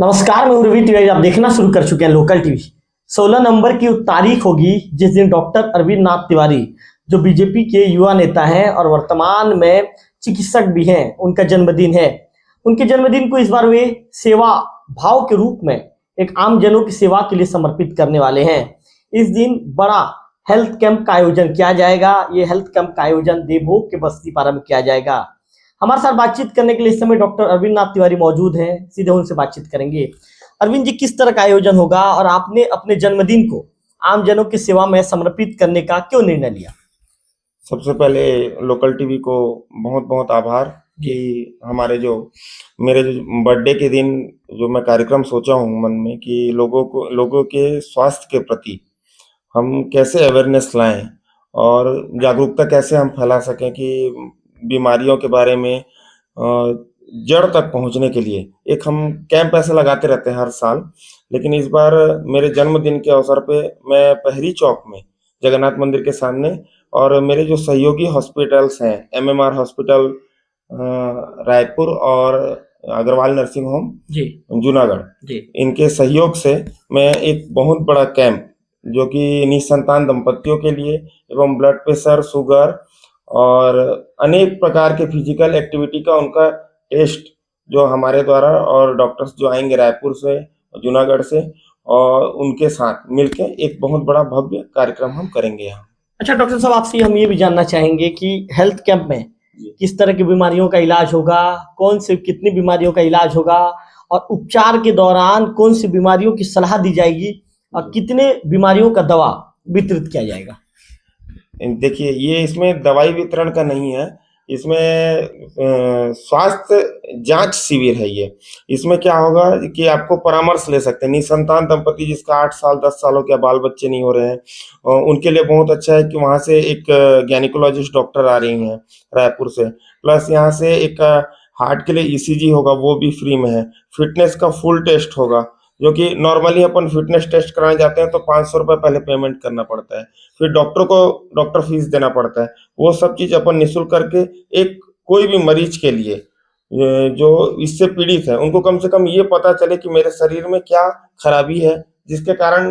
नमस्कार, मैं उर्वी तिवारी। आप देखना शुरू कर चुके हैं लोकल टीवी। 16 नवंबर की तारीख होगी जिस दिन डॉक्टर अरविंद नाथ तिवारी, जो बीजेपी के युवा नेता हैं और वर्तमान में चिकित्सक भी हैं, उनका जन्मदिन है। उनके जन्मदिन को इस बार वे सेवा भाव के रूप में एक आम जनों की सेवा के लिए समर्पित करने वाले हैं। इस दिन बड़ा हेल्थ कैंप का आयोजन किया जाएगा। ये हेल्थ कैंप का आयोजन देवभोग के बस्तीपारा में किया जाएगा। हमारे साथ बातचीत करने के लिए इस समय डॉक्टर अरविंद नाथ तिवारी मौजूद हैं। सीधे उनसे बातचीत करेंगे। अरविंद जी, किस तरह का आयोजन होगा और आपने अपने जन्मदिन को आम जनों की सेवा में समर्पित करने का क्यों निर्णय लिया? सबसे पहले लोकल टीवी को बहुत बहुत आभार कि हमारे मेरे जो बर्थडे के दिन जो मैं कार्यक्रम सोचा हूँ मन में कि लोगों के स्वास्थ्य के प्रति हम कैसे अवेयरनेस लाएं और जागरूकता कैसे हम फैला सकें कि बीमारियों के बारे में जड़ तक पहुंचने के लिए एक हम कैंप ऐसे लगाते रहते हैं हर साल। लेकिन इस बार मेरे जन्मदिन के अवसर पे मैं पहरी चौक में जगन्नाथ मंदिर के सामने और मेरे जो सहयोगी हॉस्पिटल्स हैं, एमएमआर हॉस्पिटल रायपुर और अग्रवाल नर्सिंग होम जी जूनागढ़ जी इनके सहयोग से मैं एक बहुत बड़ा कैंप जो कि निसंतान दंपतियों के लिए एवं ब्लड प्रेशर, शुगर और अनेक प्रकार के फिजिकल एक्टिविटी का उनका टेस्ट जो हमारे द्वारा और डॉक्टर्स जो आएंगे रायपुर से, जूनागढ़ से, और उनके साथ मिलके एक बहुत बड़ा भव्य कार्यक्रम हम करेंगे यहाँ। अच्छा डॉक्टर साहब, आपसे हम ये भी जानना चाहेंगे कि हेल्थ कैंप में किस तरह की बीमारियों का इलाज होगा, कौन से कितनी बीमारियों का इलाज होगा और उपचार के दौरान कौन सी बीमारियों की सलाह दी जाएगी और कितने बीमारियों का दवा वितरित किया जाएगा? देखिए, ये इसमें दवाई वितरण का नहीं है, इसमें स्वास्थ्य जांच शिविर है। ये इसमें क्या होगा कि आपको परामर्श ले सकते हैं। निसंतान दंपति जिसका 8 साल 10 सालों के बाल बच्चे नहीं हो रहे हैं, उनके लिए बहुत अच्छा है कि वहाँ से एक गायनेकोलॉजिस्ट डॉक्टर आ रही हैं रायपुर से, प्लस यहाँ से एक हार्ट के लिए ईसीजी होगा, वो भी फ्री में है। फिटनेस का फुल टेस्ट होगा, जो कि नॉर्मली अपन फिटनेस टेस्ट कराने जाते हैं तो 500 रुपये पहले पेमेंट करना पड़ता है, फिर डॉक्टर को डॉक्टर फीस देना पड़ता है। वो सब चीज़ अपन निःशुल्क करके एक कोई भी मरीज के लिए जो इससे पीड़ित है उनको कम से कम ये पता चले कि मेरे शरीर में क्या खराबी है, जिसके कारण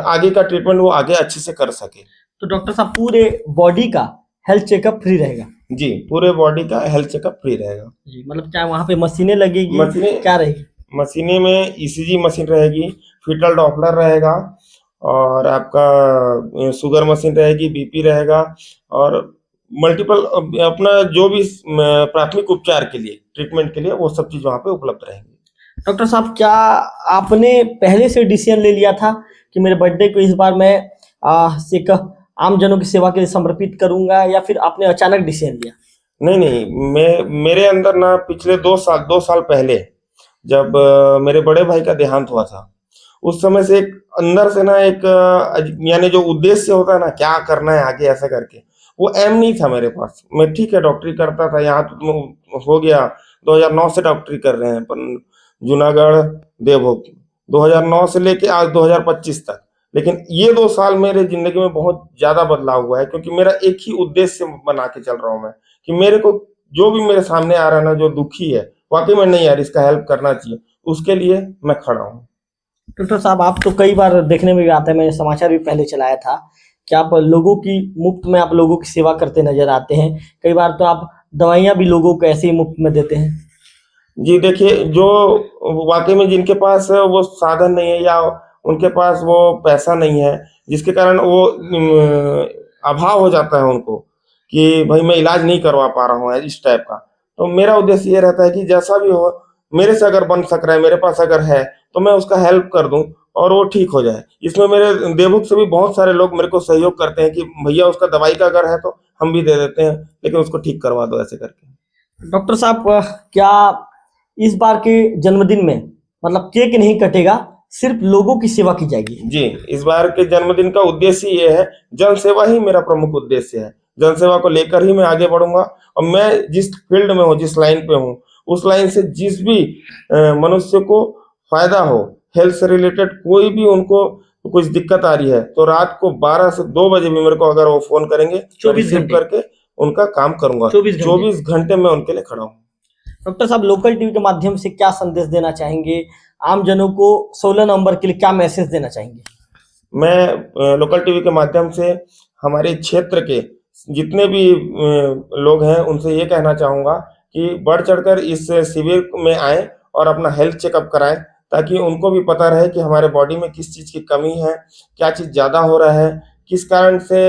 आगे का ट्रीटमेंट वो आगे अच्छे से कर सके। तो डॉक्टर साहब, पूरे बॉडी का हेल्थ चेकअप फ्री रहेगा? जी, पूरे बॉडी का हेल्थ चेकअप फ्री रहेगा। जी, मतलब क्या वहाँ पे मशीनें लगेगी? मशीनें क्या रहेगी? मशीनें में ईसीजी मशीन रहेगी, फीटल डॉपलर रहेगा और आपका शुगर मशीन रहेगी, बीपी रहेगा और मल्टीपल अपना जो भी प्राथमिक उपचार के लिए, ट्रीटमेंट के लिए वो सब चीज़ वहाँ पे उपलब्ध रहेंगी। डॉक्टर साहब, क्या आपने पहले से डिसीजन ले लिया था कि मेरे बर्थडे को इस बार मैं एक आम जनों की सेवा के लिए समर्पित करूंगा, या फिर आपने अचानक डिसीजन लिया? नहीं, मेरे अंदर ना पिछले 2 साल पहले जब मेरे बड़े भाई का देहांत हुआ था, उस समय से एक अंदर से ना एक यानी जो उद्देश्य होता है ना, क्या करना है आगे ऐसा करके, वो एम नहीं था मेरे पास। मैं ठीक है डॉक्टरी करता था, यहाँ तो हो गया 2009 से डॉक्टरी कर रहे हैं अपन जूनागढ़ देवभोग, 2009 से लेके आज 2025 तक। लेकिन ये 2 साल मेरे जिंदगी में बहुत ज्यादा बदलाव हुआ है, क्योंकि मेरा एक ही उद्देश्य बना के चल रहा हूँ मैं कि मेरे को जो भी मेरे सामने आ रहा है ना, जो दुखी है, वाकई में नहीं यार इसका हेल्प करना चाहिए, उसके लिए मैं खड़ा हूँ। डॉक्टर साहब, आप तो कई बार देखने में भी आता है, मैंने समाचार भी पहले चलाया था कि आप लोगों की मुफ्त में आप लोगों की सेवा करते नजर आते हैं। कई बार तो आप दवाइयाँ भी लोगों को ऐसे ही मुफ्त में देते हैं। जी देखिए, जो वाकई में जिनके पास वो साधन नहीं है या उनके पास वो पैसा नहीं है, जिसके कारण वो अभाव हो जाता है उनको कि भाई मैं इलाज नहीं करवा पा रहा हूँ इस टाइप का, तो मेरा उद्देश्य ये रहता है कि जैसा भी हो मेरे से अगर बन सक रहा है, मेरे पास अगर है तो मैं उसका हेल्प कर दूं और वो ठीक हो जाए। इसमें मेरे देवभोग से भी बहुत सारे लोग मेरे को सहयोग करते हैं कि भैया उसका दवाई का अगर है तो हम भी दे देते हैं, लेकिन उसको ठीक करवा दो ऐसे करके। डॉक्टर साहब, क्या इस बार के जन्मदिन में मतलब केक नहीं कटेगा, सिर्फ लोगों की सेवा की जाएगी? जी, इस बार के जन्मदिन का उद्देश्य ये है, जन सेवा ही मेरा प्रमुख उद्देश्य है। जन सेवा को लेकर ही मैं आगे बढ़ूंगा और मैं जिस फील्ड में हूँ, जिस लाइन पे हूँ, उस लाइन से जिस भी मनुष्य को फायदा हो, हेल्थ से रिलेटेड कोई भी उनको कुछ दिक्कत आ रही है, तो रात को 12 से 2 बजे भी मेरे को अगर वो फोन करेंगे, 24 घंटे करके उनका काम करूंगा। 24 घंटे मैं उनके लिए खड़ा हूँ। डॉक्टर साहब, लोकल टीवी के माध्यम से क्या संदेश देना चाहेंगे आम जनों को? 16 नवंबर के लिए क्या मैसेज देना चाहेंगे? मैं लोकल टीवी के माध्यम से हमारे क्षेत्र के जितने भी लोग हैं उनसे ये कहना चाहूँगा कि बढ़ चढ़कर इस शिविर में आएँ और अपना हेल्थ चेकअप कराएँ, ताकि उनको भी पता रहे कि हमारे बॉडी में किस चीज़ की कमी है, क्या चीज़ ज़्यादा हो रहा है, किस कारण से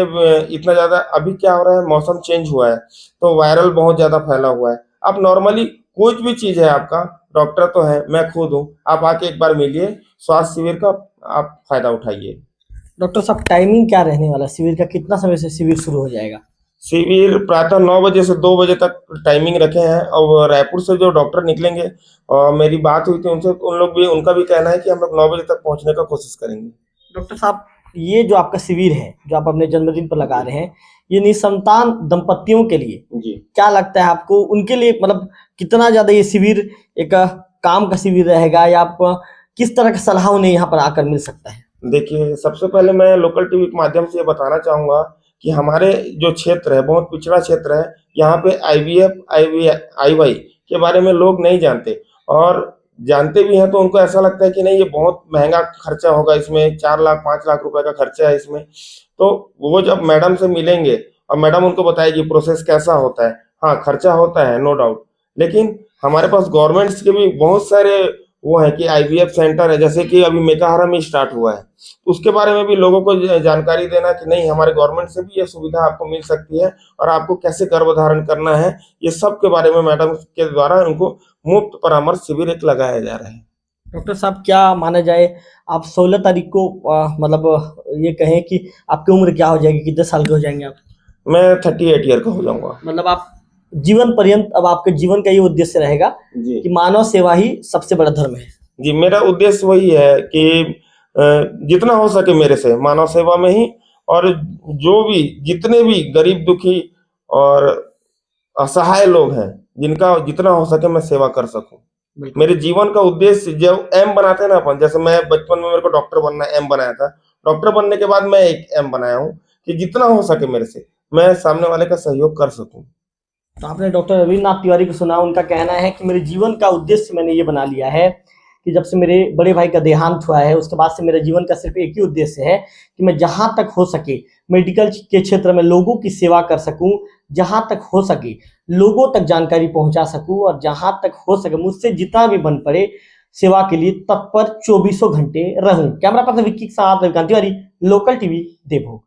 इतना ज़्यादा अभी क्या हो रहा है, मौसम चेंज हुआ है, तो वायरल बहुत ज़्यादा फैला हुआ है। अब नॉर्मली कोई भी चीज़ है आपका, डॉक्टर तो है, मैं खुद हूँ, आप आके एक बार मिलिए, स्वास्थ्य शिविर का आप फ़ायदा उठाइए। डॉक्टर साहब, टाइमिंग क्या रहने वाला है शिविर का? कितना समय से शिविर शुरू हो जाएगा? शिविर प्रातः 9 बजे से 2 बजे तक टाइमिंग रखे हैं और रायपुर से जो डॉक्टर निकलेंगे और मेरी बात हुई थी उनसे, उन लोग भी उनका भी कहना है कि हम लोग 9 बजे तक पहुँचने का कोशिश करेंगे। डॉक्टर साहब, ये जो आपका शिविर है, जो आप अपने जन्मदिन पर लगा रहे हैं, ये निसंतान दंपतियों के लिए जी। क्या लगता है आपको? उनके लिए मतलब कितना ज़्यादा ये शिविर एक काम का शिविर रहेगा, या आप किस तरह का सलाह उन्हें यहाँ पर आकर मिल सकता है? देखिए, सबसे पहले मैं लोकल टीवी के माध्यम से ये बताना चाहूँगा कि हमारे जो क्षेत्र है, बहुत पिछड़ा क्षेत्र है, यहाँ पे आईवीएफ, आईवाई के बारे में लोग नहीं जानते और जानते भी हैं तो उनको ऐसा लगता है कि नहीं ये बहुत महँगा खर्चा होगा, इसमें 4 लाख 5 लाख रुपए का खर्चा है इसमें। तो वो जब मैडम से मिलेंगे और मैडम उनको बताएगी प्रोसेस कैसा होता है, हाँ, खर्चा होता है नो डाउट, लेकिन हमारे पास गवर्नमेंट्स के भी बहुत सारे वो है कि आईवीएफ सेंटर है, जैसे कि अभी मेकाहारा में स्टार्ट हुआ है, उसके बारे में भी लोगों को जानकारी देना कि नहीं हमारे गवर्नमेंट से भी ये सुविधा आपको मिल सकती है और आपको कैसे गर्भधारण करना है, ये सब के बारे में मैडम के द्वारा उनको मुफ्त परामर्श शिविर एक लगाया जा रहा है। डॉक्टर साहब, क्या माना जाए, आप 16 तारीख को मतलब ये कहें कि आपकी उम्र क्या हो जाएगी, कितने साल के हो जाएंगे आप? मैं 38 ईयर का हो जाऊंगा। मतलब आप जीवन पर्यंत, अब आपके जीवन का ये उद्देश्य रहेगा जी कि मानव सेवा ही सबसे बड़ा धर्म है। जी, मेरा उद्देश्य वही है कि जितना हो सके मेरे से मानव सेवा में ही, और जो भी जितने भी गरीब दुखी और असहाय लोग हैं जिनका जितना हो सके मैं सेवा कर सकूं। बिल्कुल। मेरे जीवन का उद्देश्य जब एम बनाते हैं ना अपन, जैसे मैं बचपन में मेरे को डॉक्टर बनना एम बनाया था, डॉक्टर बनने के बाद मैं एक एम बनाया हूँ कि जितना हो सके मेरे से मैं सामने वाले का सहयोग कर सकूं। तो आपने डॉक्टर रविन्द्रनाथ तिवारी को सुना, उनका कहना है कि मेरे जीवन का उद्देश्य मैंने ये बना लिया है कि जब से मेरे बड़े भाई का देहांत हुआ है उसके बाद से मेरे जीवन का सिर्फ एक ही उद्देश्य है कि मैं जहां तक हो सके मेडिकल के क्षेत्र में लोगों की सेवा कर सकूं, जहां तक हो सके लोगों तक जानकारी पहुंचा सकूं, और जहां तक हो सके मुझसे जितना भी बन पड़े सेवा के लिए तत्पर 24 घंटे रहूं। कैमरा पर्सन विक्की के साथ रविकांत तिवारी, लोकल टीवी, देवभोग।